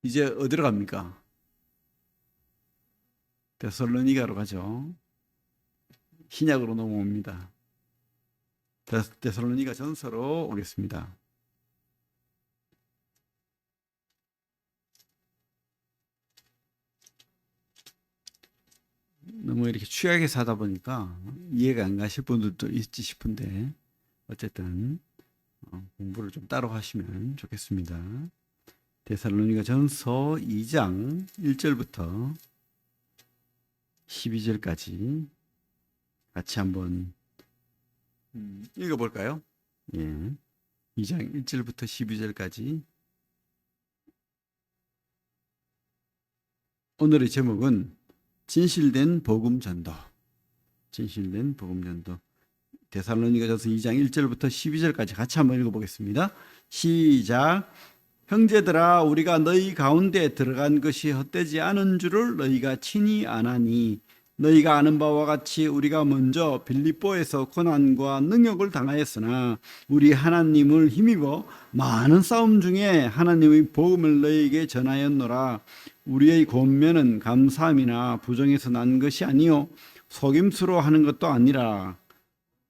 이제 어디로 갑니까? 데살로니가로 가죠. 신약으로 넘어옵니다. 데살로니가 전서로 오겠습니다. 너무 이렇게 취약해서 하다 보니까 이해가 안 가실 분들도 있지 싶은데 어쨌든 공부를 좀 따로 하시면 좋겠습니다. 데살로니가 전서 2장 1절부터 12절까지 같이 한번 읽어볼까요? 예. 2장 1절부터 12절까지. 오늘의 제목은 진실된 복음 전도. 진실된 복음 전도. 데살로니가전서 2장 1절부터 12절까지 같이 한번 읽어보겠습니다. 시작. 형제들아, 우리가 너희 가운데 들어간 것이 헛되지 않은 줄을 너희가 친히 아나니, 너희가 아는 바와 같이 우리가 먼저 빌립보에서 고난과 능욕을 당하였으나 우리 하나님을 힘입어 많은 싸움 중에 하나님의 복음을 너희에게 전하였노라. 우리의 권면은 감사함이나 부정에서 난 것이 아니요 속임수로 하는 것도 아니라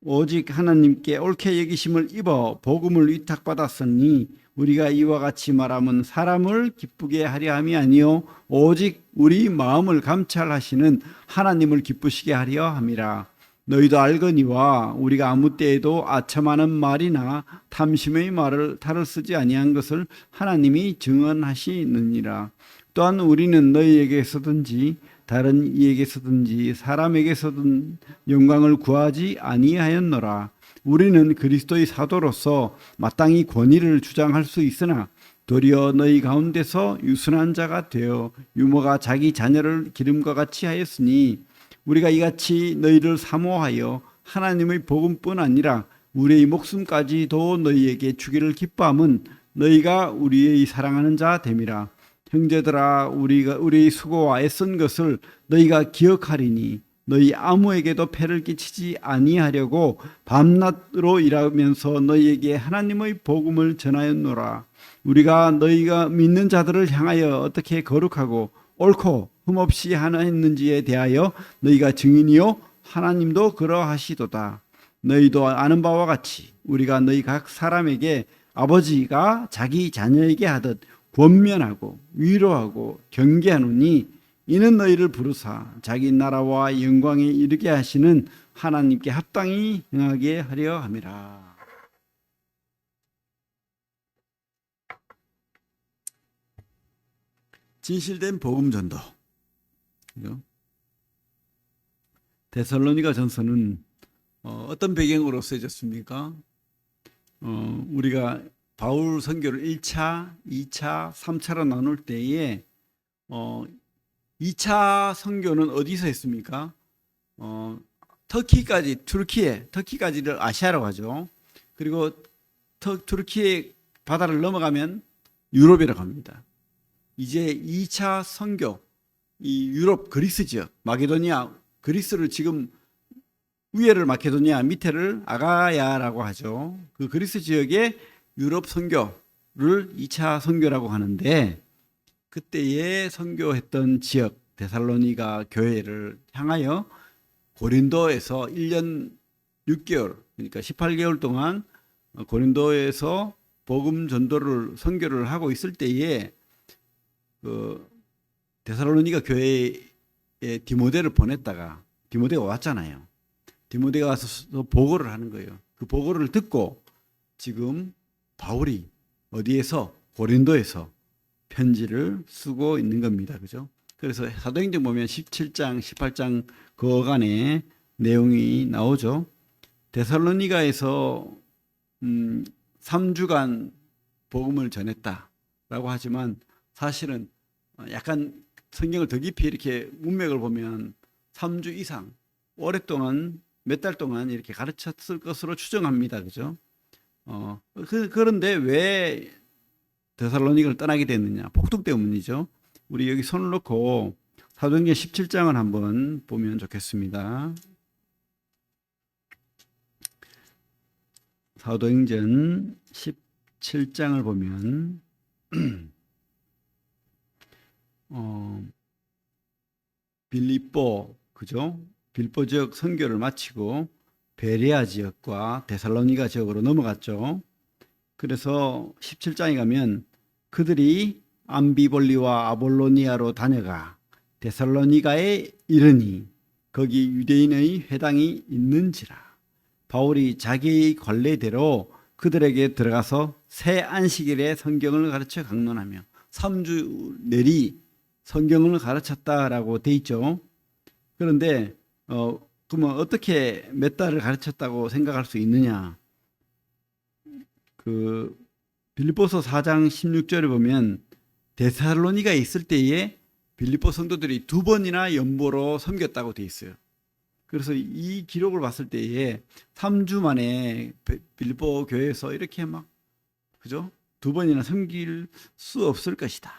오직 하나님께 옳게 여기심을 입어 복음을 위탁받았으니 우리가 이와 같이 말하면 사람을 기쁘게 하려 함이 아니요 오직 우리 마음을 감찰하시는 하나님을 기쁘시게 하려 함이라. 너희도 알거니와 우리가 아무 때에도 아첨하는 말이나 탐심의 말을 탈을 쓰지 아니한 것을 하나님이 증언하시느니라. 또한 우리는 너희에게서든지 다른 이에게서든지 사람에게서든 영광을 구하지 아니하였노라. 우리는 그리스도의 사도로서 마땅히 권위를 주장할 수 있으나 도리어 너희 가운데서 유순한 자가 되어 유모가 자기 자녀를 기름과 같이 하였으니 우리가 이같이 너희를 사모하여 하나님의 복음뿐 아니라 우리의 목숨까지도 너희에게 주기를 기뻐함은 너희가 우리의 사랑하는 자 됨이라. 형제들아, 우리의 수고와 애쓴 것을 너희가 기억하리니 너희 아무에게도 폐를 끼치지 아니하려고 밤낮으로 일하면서 너희에게 하나님의 복음을 전하였노라. 우리가 너희가 믿는 자들을 향하여 어떻게 거룩하고 옳고 흠없이 하였는지에 대하여 너희가 증인이요 하나님도 그러하시도다. 너희도 아는 바와 같이 우리가 너희 각 사람에게 아버지가 자기 자녀에게 하듯 권면하고 위로하고 경계하노니 이는 너희를 부르사 자기 나라와 영광에 이르게 하시는 하나님께 합당히 행하게 하려 함이라. 진실된 복음 전도. 데살로니가 전서는 어떤 배경으로 쓰여졌습니까? 우리가 바울 선교를 1차, 2차, 3차로 나눌 때에 2차 선교는 어디서 했습니까? 터키까지, 터키까지를 아시아라고 하죠. 그리고 투르키의 바다를 넘어가면 유럽이라고 합니다. 이제 2차 선교, 이 유럽 그리스 지역, 마게도니아, 그리스를 지금 위에를 마케도니아, 밑에를 아가야라고 하죠. 그 그리스 지역의 유럽 선교를 2차 선교라고 하는데 그때에 선교했던 지역 데살로니가 교회를 향하여 고린도에서 1년 6개월 그러니까 18개월 동안 고린도에서 복음 전도를 선교를 하고 있을 때에 그 데살로니가 교회에 디모데를 보냈다가 디모데가 왔잖아요. 디모데가 와서 보고를 하는 거예요. 그 보고를 듣고 지금 바울이 어디에서 고린도에서 편지를 쓰고 있는 겁니다. 그죠? 그래서 사도행전 보면 17장, 18장 그 어간에 내용이 나오죠. 데살로니가에서 3주간 복음을 전했다라고 하지만 사실은 약간 성경을 더 깊이 이렇게 문맥을 보면 3주 이상 오랫동안 몇 달 동안 이렇게 가르쳤을 것으로 추정합니다. 그죠? 그런데 왜 데살로니가를 떠나게 됐느냐? 폭동 때문이죠. 우리 여기 손을 놓고 사도행전 17장을 한번 보면 좋겠습니다. 사도행전 17장을 보면 빌립보, 그죠? 빌립보 지역 선교를 마치고 베레아 지역과 데살로니가 지역으로 넘어갔죠. 그래서 17장에 가면 그들이 암비볼리와 아볼로니아로 다녀가 데살로니가에 이르니 거기 유대인의 회당이 있는지라. 바울이 자기의 관례대로 그들에게 들어가서 새 안식일에 성경을 가르쳐 강론하며 3주 내리 성경을 가르쳤다라고 돼 있죠. 그런데 그러면 어떻게 몇 달을 가르쳤다고 생각할 수 있느냐? 그 빌립보서 4장 16절에 보면 데살로니가에 있을 때에 빌립보 성도들이 2번이나 연보로 섬겼다고 돼 있어요. 그래서 이 기록을 봤을 때에 3주 만에 빌립보 교회에서 이렇게 막 그죠? 2번이나 섬길 수 없을 것이다.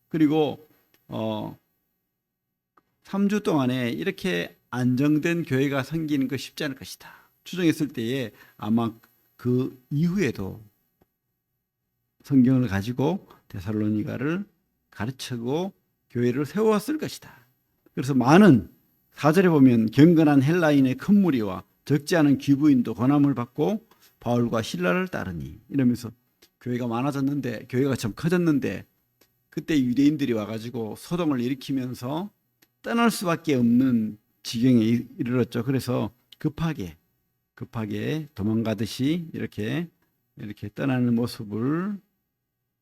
그리고 3주 동안에 이렇게 안정된 교회가 생기는 거 쉽지 않을 것이다. 추정했을 때에 아마 그 이후에도 성경을 가지고 데살로니가를 가르치고 교회를 세웠을 것이다. 그래서 많은 4절에 보면 경건한 헬라인의 큰 무리와 적지 않은 귀부인도 권함을 받고 바울과 실라를 따르니 이러면서 교회가 많아졌는데 교회가 좀 커졌는데 그때 유대인들이 와가지고 소동을 일으키면서 떠날 수밖에 없는 지경에 이르렀죠. 그래서 급하게 도망가듯이 이렇게 떠나는 모습을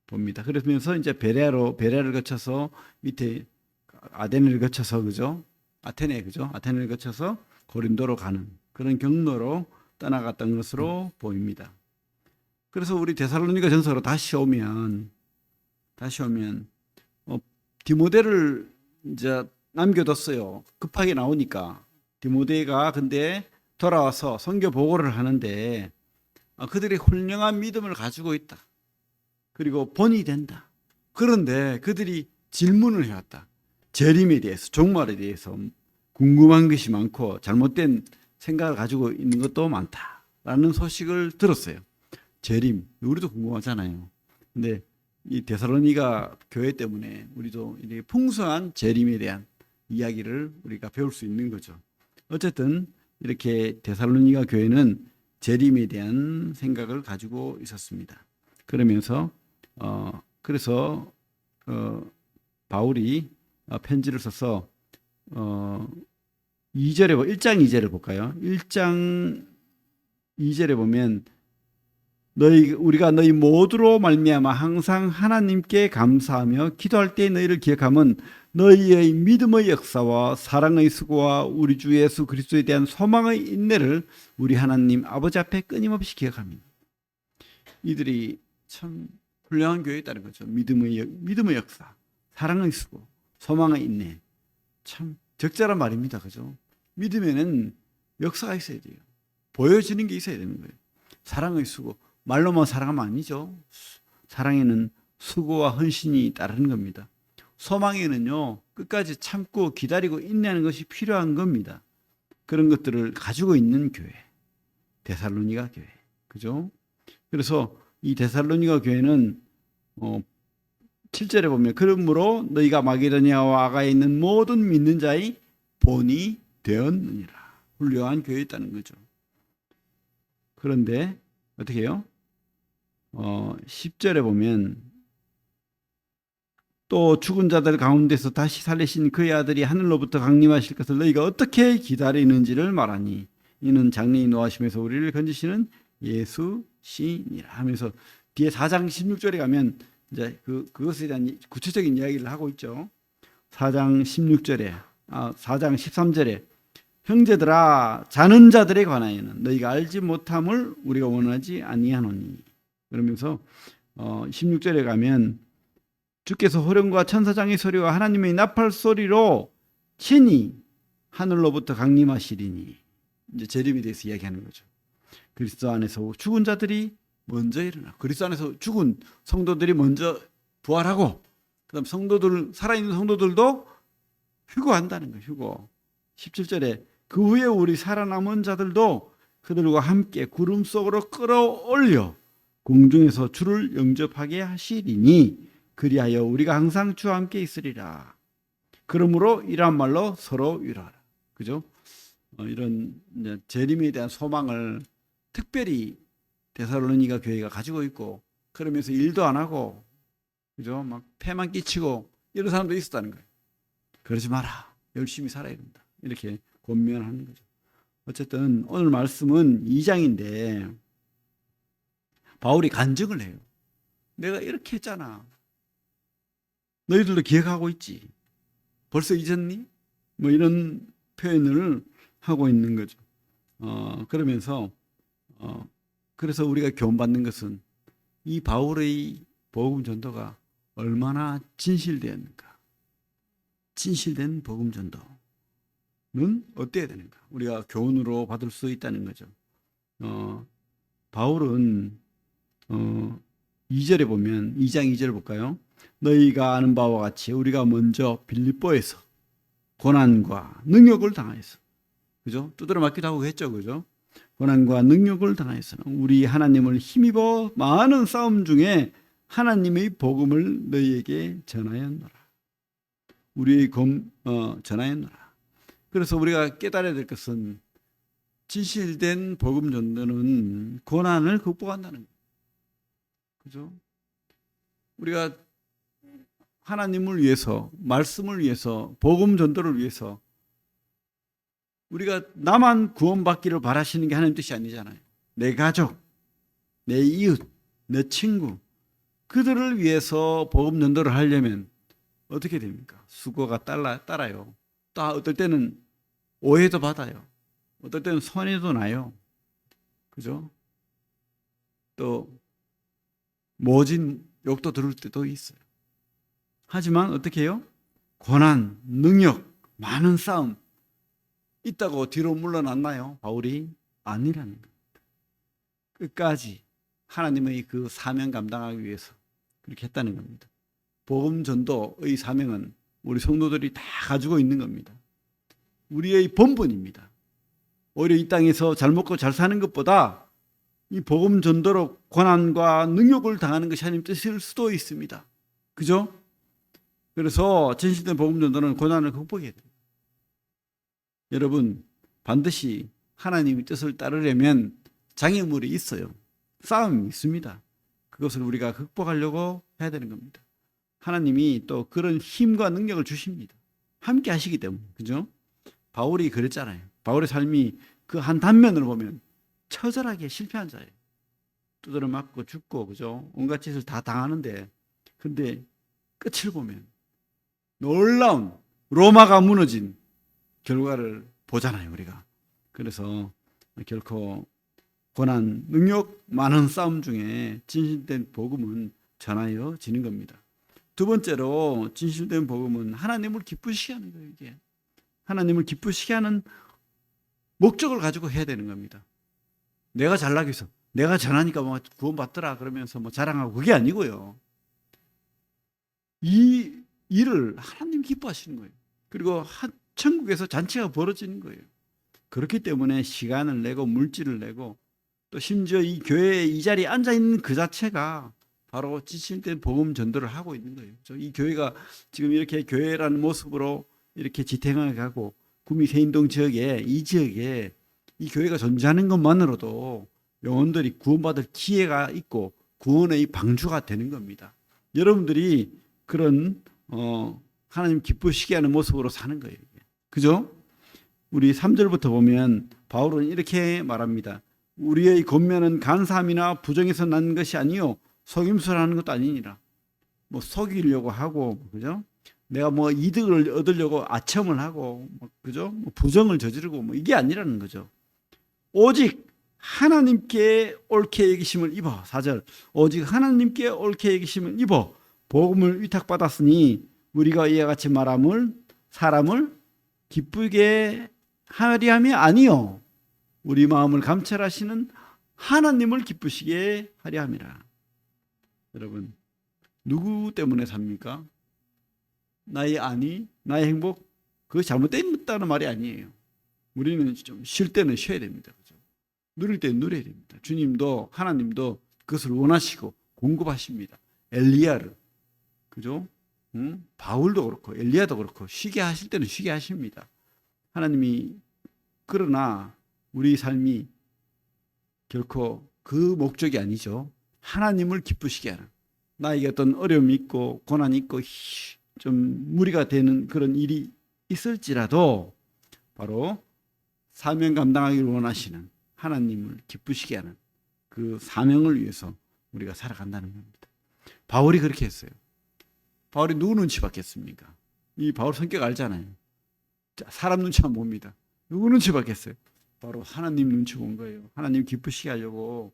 봅니다. 그러면서 이제 베레아를 거쳐서 밑에 아테네를 거쳐서 그죠? 아테네를 거쳐서 고린도로 가는 그런 경로로 떠나갔던 것으로 보입니다. 그래서 우리 데살로니가 전서로 다시 오면 디모데를 이제 남겨뒀어요. 급하게 나오니까 디모데가 근데 돌아와서 선교 보고를 하는데 그들이 훌륭한 믿음을 가지고 있다. 그리고 본이 된다. 그런데 그들이 질문을 해왔다. 재림에 대해서, 종말에 대해서 궁금한 것이 많고 잘못된 생각을 가지고 있는 것도 많다라는 소식을 들었어요. 재림, 우리도 궁금하잖아요. 근데 이 데살로니가 교회 때문에 우리도 이렇게 풍성한 재림에 대한 이야기를 우리가 배울 수 있는 거죠. 어쨌든 이렇게 데살로니가 교회는 재림에 대한 생각을 가지고 있었습니다. 그러면서 그래서 바울이 편지를 써서 1장 2절을 볼까요? 1장 2절에 보면 우리가 너희 모두로 말미암아 항상 하나님께 감사하며 기도할 때 너희를 기억하면 너희의 믿음의 역사와 사랑의 수고와 우리 주 예수 그리스도에 대한 소망의 인내를 우리 하나님 아버지 앞에 끊임없이 기억합니다. 이들이 참 훌륭한 교회였다는 거죠. 믿음의 역사, 사랑의 수고, 소망의 인내. 참 적절한 말입니다. 그죠? 믿음에는 역사가 있어야 돼요. 보여지는 게 있어야 되는 거예요. 사랑의 수고. 말로만 사랑하면 아니죠. 사랑에는 수고와 헌신이 따르는 겁니다. 소망에는요, 끝까지 참고 기다리고 인내하는 것이 필요한 겁니다. 그런 것들을 가지고 있는 교회. 데살로니가 교회. 그죠? 그래서 이 데살로니가 교회는 7절에 보면 그러므로 너희가 마게도냐와 아가에 있는 모든 믿는 자의 본이 되었느니라. 훌륭한 교회였다는 거죠. 그런데 어떻게 해요? 10절에 보면 또 죽은 자들 가운데서 다시 살리신 그의 아들이 하늘로부터 강림하실 것을 너희가 어떻게 기다리는지를 말하니 이는 장래인 노하심에서 우리를 건지시는 예수시니라 하면서 뒤에 4장 16절에 가면 이제 그것에 대한 구체적인 이야기를 하고 있죠. 4장 16절에 4장 13절에 형제들아 자는 자들에 관하여는 너희가 알지 못함을 우리가 원하지 아니하노니 그러면서 16절에 가면 주께서 호령과 천사장의 소리와 하나님의 나팔 소리로 친히 하늘로부터 강림하시리니 이제 재림에 대해서 이야기하는 거죠. 그리스도 안에서 죽은 자들이 먼저 일어나. 그리스도 안에서 죽은 성도들이 먼저 부활하고 그다음 살아있는 성도들도 휴거한다는 거예요. 휴거. 17절에 그 후에 우리 살아남은 자들도 그들과 함께 구름 속으로 끌어올려 공중에서 주를 영접하게 하시리니 그리하여 우리가 항상 주와 함께 있으리라. 그러므로 이런 말로 서로 위로하라. 그죠? 이런 이제 재림에 대한 소망을 특별히 데살로니가 교회가 가지고 있고, 그러면서 일도 안 하고, 그죠? 막 폐만 끼치고 이런 사람도 있었다는 거예요. 그러지 마라. 열심히 살아야 된다. 이렇게 권면하는 거죠. 어쨌든 오늘 말씀은 2장인데 바울이 간증을 해요. 내가 이렇게 했잖아. 너희들도 기억하고 있지. 벌써 잊었니? 뭐 이런 표현을 하고 있는 거죠. 그러면서 그래서 우리가 교훈받는 것은 이 바울의 복음 전도가 얼마나 진실되었는가. 진실된 복음 전도는 어때야 되는가. 우리가 교훈으로 받을 수 있다는 거죠. 바울은 2절에 보면 2장 2절 볼까요? 너희가 아는 바와 같이 우리가 먼저 빌립보에서 고난과 능욕을 당하였어. 그죠? 두드려 맞기도 하고 했죠. 그죠? 고난과 능욕을 당하였으나 우리 하나님을 힘입어 많은 싸움 중에 하나님의 복음을 너희에게 전하였노라. 우리의 전하였노라. 그래서 우리가 깨달아야 될 것은 진실된 복음 전도는 고난을 극복한다는 거예요. 그죠? 우리가 하나님을 위해서, 말씀을 위해서, 복음 전도를 위해서 우리가 나만 구원받기를 바라시는 게 하나님 뜻이 아니잖아요. 내 가족, 내 이웃, 내 친구, 그들을 위해서 복음 전도를 하려면 어떻게 됩니까? 수고가 따라요. 또 어떨 때는 오해도 받아요. 어떨 때는 손해도 나요. 그죠? 또 모진 욕도 들을 때도 있어요. 하지만 어떻게 해요? 고난, 능력, 많은 싸움 있다고 뒤로 물러났나요? 바울이? 아니라는 겁니다. 끝까지 하나님의 그 사명 감당하기 위해서 그렇게 했다는 겁니다. 복음 전도의 사명은 우리 성도들이 다 가지고 있는 겁니다. 우리의 본분입니다. 오히려 이 땅에서 잘 먹고 잘 사는 것보다 이 복음 전도로 고난과 능욕을 당하는 것이 하나님 뜻일 수도 있습니다. 그죠? 그래서 진실된 복음 전도는 고난을 극복해야 돼요. 여러분, 반드시 하나님의 뜻을 따르려면 장애물이 있어요. 싸움이 있습니다. 그것을 우리가 극복하려고 해야 되는 겁니다. 하나님이 또 그런 힘과 능력을 주십니다. 함께 하시기 때문에. 그죠? 바울이 그랬잖아요. 바울의 삶이 그 한 단면을 보면 처절하게 실패한 자예요. 두드려 맞고 죽고, 그죠? 온갖 짓을 다 당하는데, 근데 끝을 보면 놀라운 로마가 무너진 결과를 보잖아요, 우리가. 그래서 결코 고난, 능욕, 많은 싸움 중에 진실된 복음은 전하여지는 겁니다. 두 번째로 진실된 복음은 하나님을 기쁘시게 하는 거예요. 이게 하나님을 기쁘시게 하는 목적을 가지고 해야 되는 겁니다. 내가 잘나기 위해서, 내가 전하니까 뭐 구원받더라 그러면서 뭐 자랑하고, 그게 아니고요. 이 일을 하나님 기뻐하시는 거예요. 그리고 천국에서 잔치가 벌어지는 거예요. 그렇기 때문에 시간을 내고 물질을 내고 또 심지어 이 교회에 이 자리에 앉아 있는 그 자체가 바로 진실된 복음 전도를 하고 있는 거예요. 이 교회가 지금 이렇게 교회라는 모습으로 이렇게 지탱해 가고 구미 세인동 지역에, 이 지역에 이 교회가 존재하는 것만으로도 영혼들이 구원받을 기회가 있고 구원의 방주가 되는 겁니다. 여러분들이 그런 하나님 기쁘시게 하는 모습으로 사는 거예요. 그죠? 우리 3절부터 보면 바울은 이렇게 말합니다. 우리의 권면은 간사함이나 부정에서 난 것이 아니요 속임수를 하는 것도 아니니라. 뭐 속이려고 하고, 그죠? 내가 뭐 이득을 얻으려고 아첨을 하고, 그죠? 뭐 부정을 저지르고, 뭐 이게 아니라는 거죠. 오직 하나님께 옳게 여기심을 입어. 4절. 오직 하나님께 옳게 여기심을 입어 복음을 위탁받았으니 우리가 이와 같이 말함을 사람을 기쁘게 하리 함이 아니요 우리 마음을 감찰하시는 하나님을 기쁘시게 하려 함이라. 여러분, 누구 때문에 삽니까? 나의 안위, 나의 행복, 그거 잘못됐다는 말이 아니에요. 우리는 좀 쉴 때는 쉬어야 됩니다. 그죠? 누릴 때는 누려야 됩니다. 주님도 하나님도 그것을 원하시고 공급하십니다. 엘리야를, 그죠? 바울도 그렇고 엘리야도 그렇고 쉬게 하실 때는 쉬게 하십니다. 하나님이 그러나 우리 삶이 결코 그 목적이 아니죠. 하나님을 기쁘시게 하는, 나에게 어떤 어려움이 있고 고난이 있고 좀 무리가 되는 그런 일이 있을지라도 바로 사명 감당하기를 원하시는 하나님을 기쁘시게 하는 그 사명을 위해서 우리가 살아간다는 겁니다. 바울이 그렇게 했어요. 바울이 누구 눈치 봤겠습니까? 이 바울 성격 알잖아요. 사람 눈치 안 봅니다. 누구 눈치 봤겠어요? 바로 하나님 눈치 본 거예요. 하나님 기쁘시게 하려고.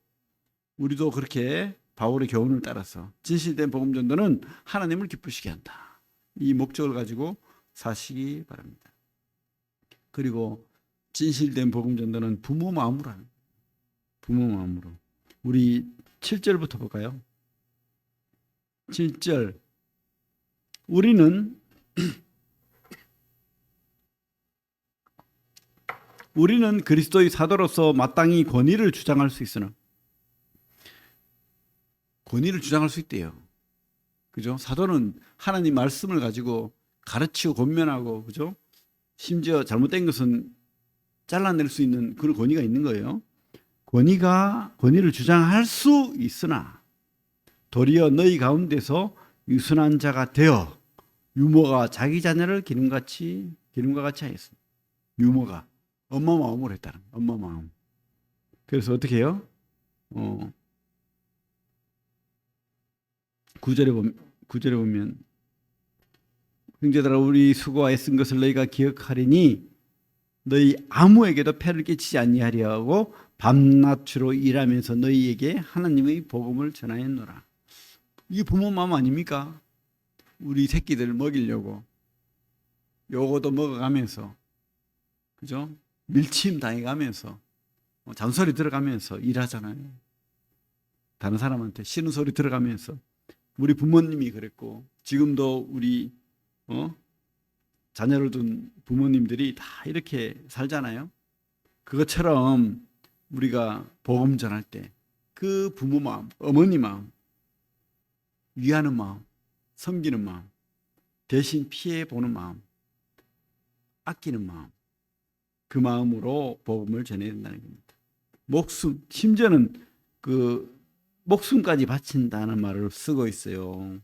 우리도 그렇게 바울의 교훈을 따라서 진실된 복음 전도는 하나님을 기쁘시게 한다. 이 목적을 가지고 사시기 바랍니다. 그리고 진실된 복음 전도는 부모 마음으로 하는 거예요. 부모 마음으로. 우리 7절부터 볼까요? 7절. 우리는 그리스도의 사도로서 마땅히 권위를 주장할 수 있으나, 권위를 주장할 수 있대요. 그죠? 사도는 하나님 말씀을 가지고 가르치고 권면하고, 그죠? 심지어 잘못된 것은 잘라낼 수 있는 그런 권위가 있는 거예요. 권위를 주장할 수 있으나 도리어 너희 가운데서 유순한 자가 되어 유모가 자기 자녀를 기름과 같이 하였습니다. 유모가 엄마 마음으로 했다는, 엄마 마음. 그래서 어떻게 해요? 9절에 보면 형제들아 우리 수고와 애쓴 것을 너희가 기억하리니 너희 아무에게도 폐를 끼치지 아니하려 하고 밤낮으로 일하면서 너희에게 하나님의 복음을 전하였노라. 이게 부모 마음 아닙니까? 우리 새끼들 먹이려고 요거도 먹어가면서, 그죠? 밀침 당해가면서 잔소리 들어가면서 일하잖아요. 다른 사람한테 싫은 소리 들어가면서. 우리 부모님이 그랬고 지금도 우리 자녀를 둔 부모님들이 다 이렇게 살잖아요. 그것처럼 우리가 복음 전할 때 그 부모 마음, 어머니 마음, 위하는 마음, 섬기는 마음, 대신 피해 보는 마음, 아끼는 마음, 그 마음으로 복음을 전해야 된다는 겁니다. 목숨, 심지어는 그 목숨까지 바친다는 말을 쓰고 있어요.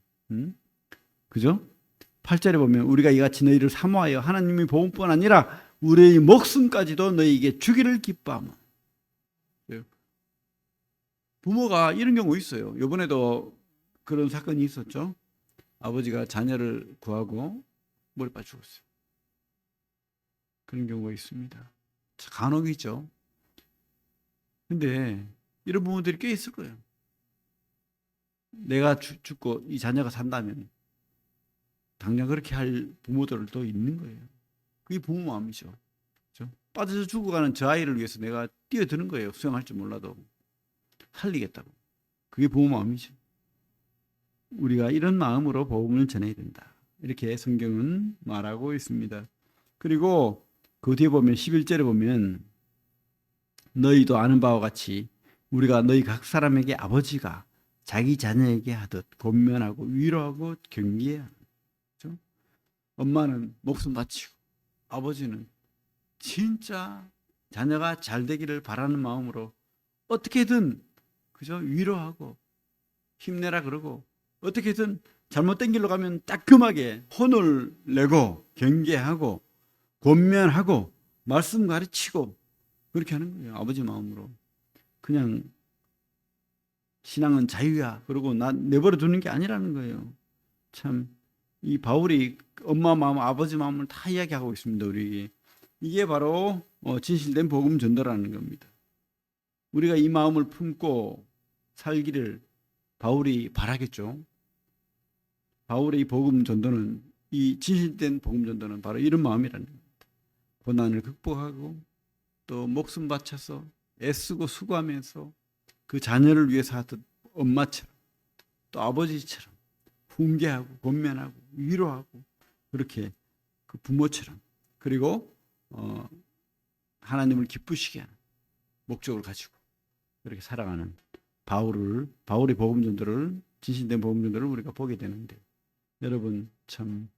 그죠? 8절에 보면 우리가 이같이 너희를 사모하여 하나님의 복음뿐 아니라 우리의 목숨까지도 너희에게 주기를 기뻐하며. 부모가 이런 경우 있어요. 이번에도 그런 사건이 있었죠. 아버지가 자녀를 구하고 머리빨 죽었어요. 그런 경우가 있습니다. 간혹 있죠. 근데 이런 부모들이 꽤 있을 거예요. 내가 죽고 이 자녀가 산다면 당장 그렇게 할 부모들도 있는 거예요. 그게 부모 마음이죠. 그렇죠? 빠져서 죽어가는 저 아이를 위해서 내가 뛰어드는 거예요. 수영할 줄 몰라도 살리겠다고. 그게 부모 마음이죠. 우리가 이런 마음으로 복음을 전해야 된다. 이렇게 성경은 말하고 있습니다. 그리고 그 뒤에 보면 11절에 보면 너희도 아는 바와 같이 우리가 너희 각 사람에게 아버지가 자기 자녀에게 하듯 권면하고 위로하고 경계해야 하는 거죠. 엄마는 목숨 바치고 아버지는 진짜 자녀가 잘 되기를 바라는 마음으로 어떻게든, 그죠? 위로하고 힘내라 그러고 어떻게든 잘못된 길로 가면 따끔하게 혼을 내고 경계하고 권면하고 말씀 가르치고 그렇게 하는 거예요. 아버지 마음으로. 그냥 신앙은 자유야 그러고 나 내버려 두는 게 아니라는 거예요. 참 이 바울이 엄마 마음, 아버지 마음을 다 이야기하고 있습니다. 우리에게. 이게 바로 진실된 복음 전도라는 겁니다. 우리가 이 마음을 품고 살기를 바울이 바라겠죠. 바울의 복음 전도는, 이 진실된 복음 전도는 바로 이런 마음이라는 겁니다. 고난을 극복하고 또 목숨 바쳐서 애쓰고 수고하면서 그 자녀를 위해서 하듯 엄마처럼 또 아버지처럼 훈계하고 권면하고 위로하고 그렇게 그 부모처럼, 그리고 하나님을 기쁘시게 하는 목적을 가지고 그렇게 살아가는 바울의 복음 전도를, 진실된 복음 전도를 우리가 보게 되는데, 여러분 참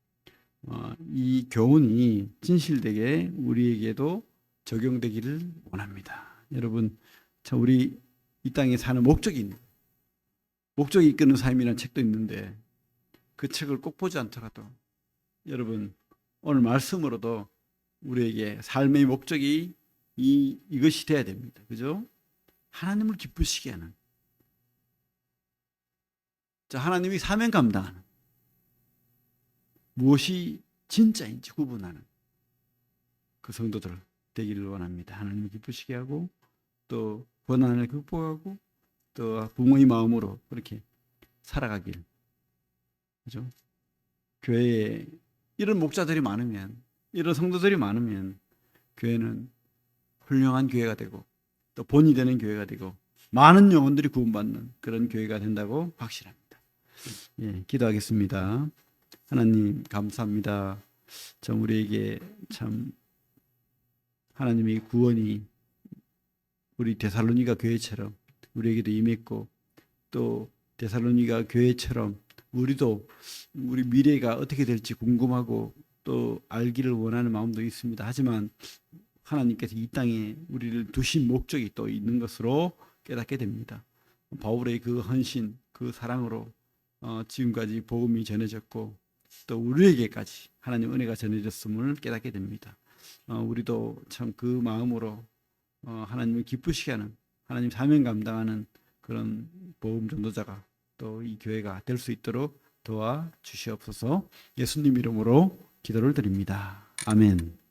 이 교훈이 진실되게 우리에게도 적용되기를 원합니다. 여러분 참 우리 이 땅에 사는 목적이 이끄는 삶이라는 책도 있는데 그 책을 꼭 보지 않더라도 여러분 오늘 말씀으로도 우리에게 삶의 목적이 이것이 돼야 됩니다. 그죠? 하나님을 기쁘시게 하는, 자, 하나님이 사명 감당하는, 무엇이 진짜인지 구분하는 그 성도들 되기를 원합니다. 하나님을 기쁘시게 하고 또 고난을 극복하고 또 부모의 마음으로 그렇게 살아가길. 그죠? 교회에 이런 목자들이 많으면, 이런 성도들이 많으면 교회는 훌륭한 교회가 되고 또 본이 되는 교회가 되고 많은 영혼들이 구원받는 그런 교회가 된다고 확신합니다. 예, 기도하겠습니다. 하나님 감사합니다. 참 우리에게 참 하나님의 구원이 우리 데살로니가 교회처럼 우리에게도 임했고 또 데살로니가 교회처럼 우리도 우리 미래가 어떻게 될지 궁금하고 또 알기를 원하는 마음도 있습니다. 하지만 하나님께서 이 땅에 우리를 두신 목적이 또 있는 것으로 깨닫게 됩니다. 바울의 그 헌신, 그 사랑으로 지금까지 복음이 전해졌고 또 우리에게까지 하나님 은혜가 전해졌음을 깨닫게 됩니다. 우리도 참 그 마음으로 하나님을 기쁘시게 하는, 하나님 사명 감당하는 그런 복음 전도자가 또 이 교회가 될 수 있도록 도와 주시옵소서. 예수님 이름으로 기도를 드립니다. 아멘.